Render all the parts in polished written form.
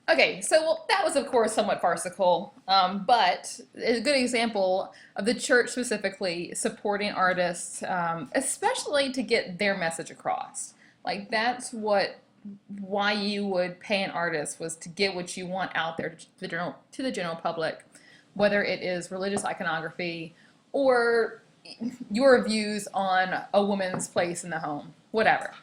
Okay, so well, that was, of course, somewhat farcical, but a good example of the church specifically supporting artists, especially to get their message across. Like, that's why you would pay an artist, was to get what you want out there to the general public, whether it is religious iconography or your views on a woman's place in the home, whatever.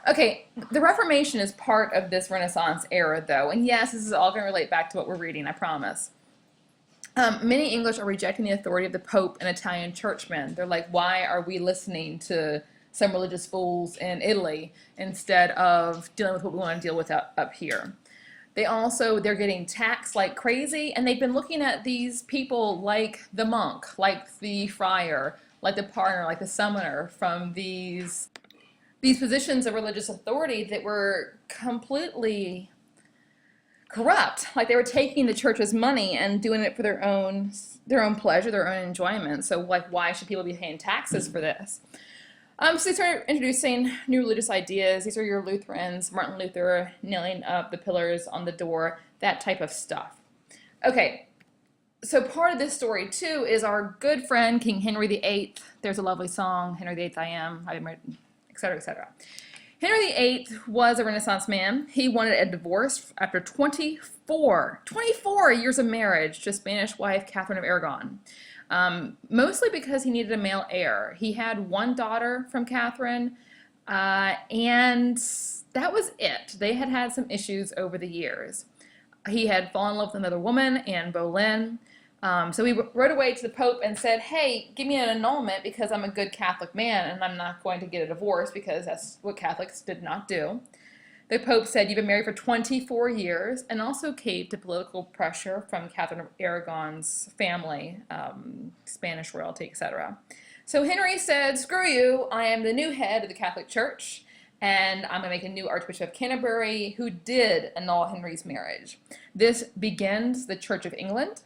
Okay, the Reformation is part of this Renaissance era, though, and yes, this is all going to relate back to what we're reading, I promise. Many English are rejecting the authority of the Pope and Italian churchmen. They're like, why are we listening to some religious fools in Italy instead of dealing with what we want to deal with up here? They're getting taxed like crazy, and they've been looking at these people like the monk, like the friar, like the partner, like the summoner from these positions of religious authority that were completely corrupt. Like, they were taking the church's money and doing it for their own pleasure, their own enjoyment. So, like, why should people be paying taxes for this? So they started introducing new religious ideas. These are your Lutherans, Martin Luther nailing up the pillars on the door, that type of stuff. Okay, so part of this story too is our good friend King Henry VIII. There's a lovely song, Henry VIII I am, etc., etc. Henry VIII was a Renaissance man. He wanted a divorce after 24 years of marriage to Spanish wife Catherine of Aragon. Mostly because he needed a male heir. He had one daughter from Catherine, and that was it. They had had some issues over the years. He had fallen in love with another woman, Anne Boleyn. So he wrote away to the Pope and said, hey, give me an annulment because I'm a good Catholic man and I'm not going to get a divorce, because that's what Catholics did not do. The Pope said, you've been married for 24 years, and also caved to political pressure from Catherine of Aragon's family, Spanish royalty, etc. So Henry said, screw you, I am the new head of the Catholic Church, and I'm going to make a new Archbishop of Canterbury, who did annul Henry's marriage. This begins the Church of England,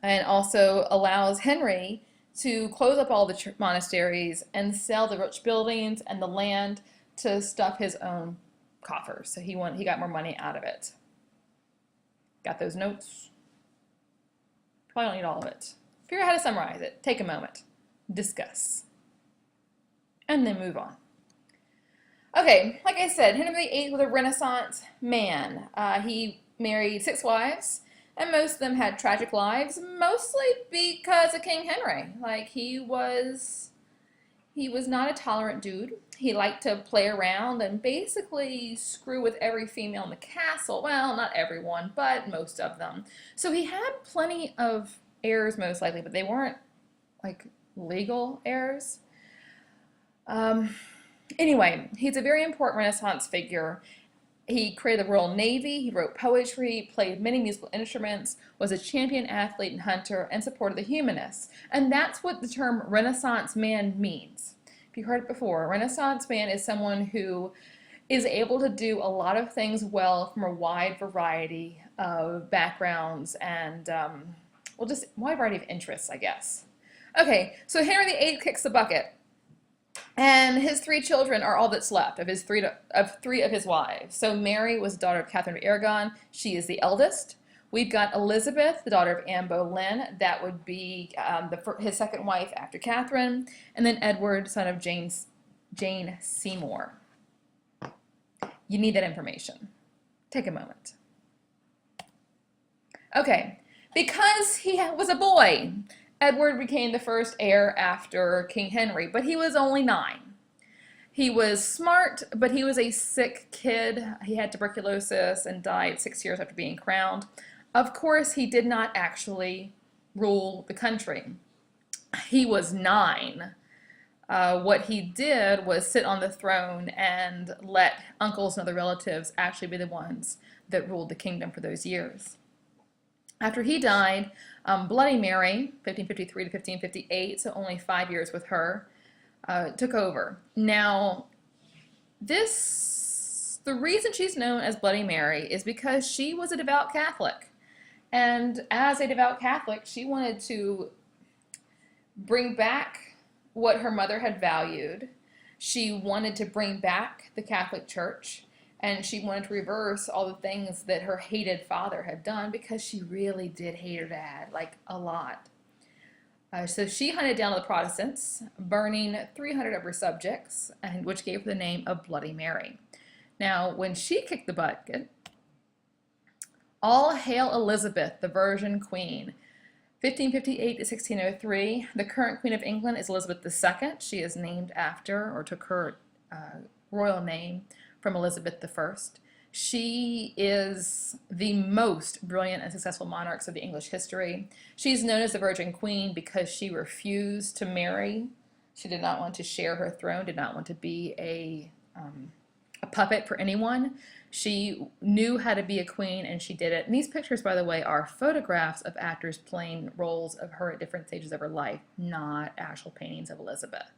and also allows Henry to close up all the monasteries and sell the rich buildings and the land to stuff his own coffers. So he got more money out of it. Got those notes? Probably don't need all of it. Figure out how to summarize it. Take a moment. Discuss. And then move on. Okay, like I said, Henry VIII was a Renaissance man. He married 6 wives, and most of them had tragic lives, mostly because of King Henry. Like, he was not a tolerant dude. He liked to play around and basically screw with every female in the castle. Well, not everyone, but most of them. So he had plenty of heirs, most likely, but they weren't, like, legal heirs. Anyway, he's a very important Renaissance figure. He created the Royal Navy, he wrote poetry, played many musical instruments, was a champion athlete and hunter, and supported the humanists. And that's what the term Renaissance man means. If you heard it before, a Renaissance man is someone who is able to do a lot of things well from a wide variety of backgrounds and, well, just wide variety of interests, I guess. Okay, so Henry VIII kicks the bucket. And his 3 children are all that's left of his three of his wives. So Mary was the daughter of Catherine of Aragon. She is the eldest. We've got Elizabeth, the daughter of Anne Boleyn. That would be his second wife after Catherine. And then Edward, son of Jane Seymour. You need that information. Take a moment. Okay, because he was a boy, Edward became the first heir after King Henry, but he was only 9. He was smart, but he was a sick kid. He had tuberculosis and died 6 years after being crowned. Of course, he did not actually rule the country. He was 9. What he did was sit on the throne and let uncles and other relatives actually be the ones that ruled the kingdom for those years. After he died, Bloody Mary, 1553 to 1558, so only 5 years with her, took over. Now, the reason she's known as Bloody Mary is because she was a devout Catholic. And as a devout Catholic, she wanted to bring back what her mother had valued. She wanted to bring back the Catholic Church. And she wanted to reverse all the things that her hated father had done because she really did hate her dad, like a lot. So she hunted down the Protestants, burning 300 of her subjects, and which gave her the name of Bloody Mary. Now, when she kicked the bucket, all hail Elizabeth, the Virgin Queen. 1558 to 1603, the current Queen of England is Elizabeth II. She is named after, or took her royal name from Elizabeth I. She is the most brilliant and successful monarch of the English history. She's known as the Virgin Queen because she refused to marry. She did not want to share her throne, did not want to be a puppet for anyone. She knew how to be a queen, and she did it. And these pictures, by the way, are photographs of actors playing roles of her at different stages of her life, not actual paintings of Elizabeth.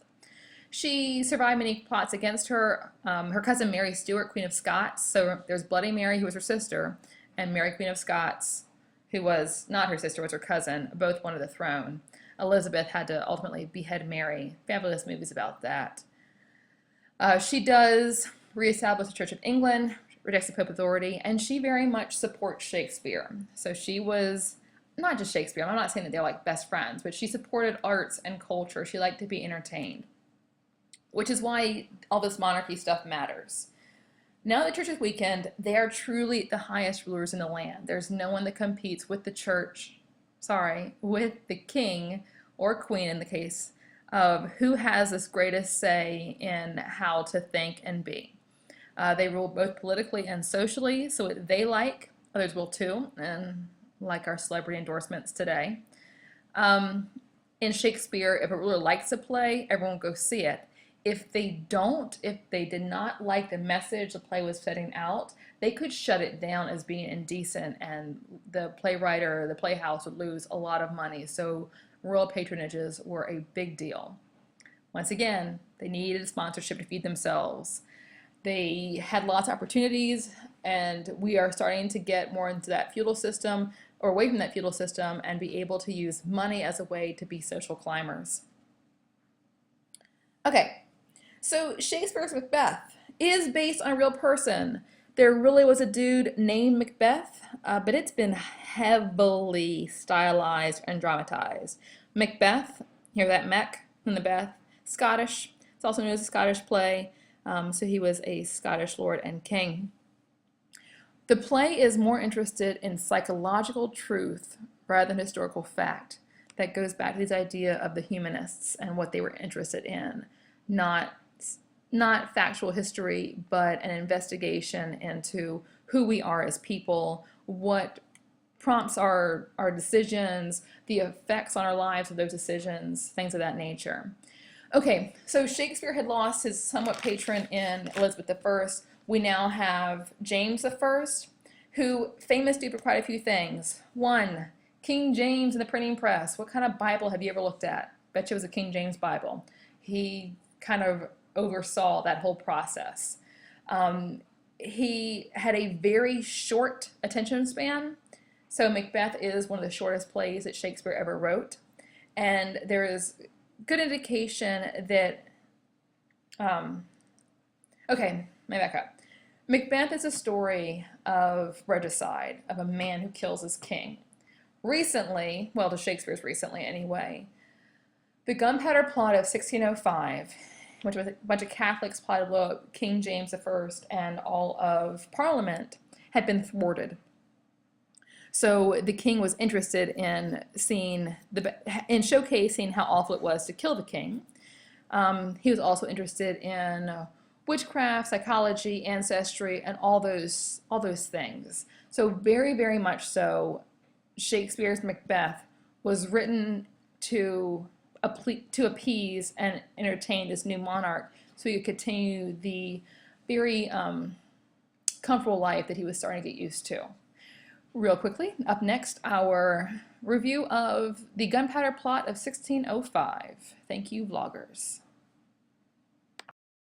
She survived many plots against her. Her cousin Mary Stuart, Queen of Scots. So there's Bloody Mary, who was her sister, and Mary, Queen of Scots, who was not her sister, was her cousin. Both wanted the throne. Elizabeth had to ultimately behead Mary. Fabulous movies about that. She does reestablish the Church of England, rejects the Pope authority, and she very much supports Shakespeare. So she was not just Shakespeare. I'm not saying that they're like best friends, but she supported arts and culture. She liked to be entertained, which is why all this monarchy stuff matters. Now the church is weakened, they are truly the highest rulers in the land. There's no one that competes with the church, with the king or queen in the case of who has this greatest say in how to think and be. They rule both politically and socially, so what they like, others will too, and like our celebrity endorsements today. In Shakespeare, if a ruler likes a play, everyone will go see it. If they don't, if they did not like the message the play was setting out, they could shut it down as being indecent, and the playwright or the playhouse would lose a lot of money. So royal patronages were a big deal. Once again, they needed sponsorship to feed themselves. They had lots of opportunities, and we are starting to get more into that feudal system, or away from that feudal system, and be able to use money as a way to be social climbers. Okay, so Shakespeare's Macbeth is based on a real person. There really was a dude named Macbeth, but it's been heavily stylized and dramatized. Macbeth, hear that mech from the Beth, Scottish. It's also known as a Scottish play. So he was a Scottish lord and king. The play is more interested in psychological truth rather than historical fact. That goes back to this idea of the humanists and what they were interested in. Not factual history, but an investigation into who we are as people, what prompts our decisions, the effects on our lives of those decisions, things of that nature. Okay, so Shakespeare had lost his somewhat patron in Elizabeth I. We now have James I, who famous dude for quite a few things. One, King James and the printing press. What kind of Bible have you ever looked at? Bet you it was a King James Bible. He kind of oversaw that whole process. He had a very short attention span. So Macbeth is one of the shortest plays that Shakespeare ever wrote. And there is good indication that, okay, let me back up. Macbeth is a story of regicide, of a man who kills his king. Recently, well, to Shakespeare's recently anyway, the Gunpowder Plot of 1605, which was a bunch of Catholics plotted to blow up King James I and all of Parliament, had been thwarted. So the king was interested in showcasing how awful it was to kill the king. He was also interested in witchcraft, psychology, ancestry, and all those things. So very, very much so, Shakespeare's Macbeth was written to appease and entertain this new monarch so he could continue the very comfortable life that he was starting to get used to. Real quickly, up next, our review of the Gunpowder Plot of 1605. Thank you, vloggers.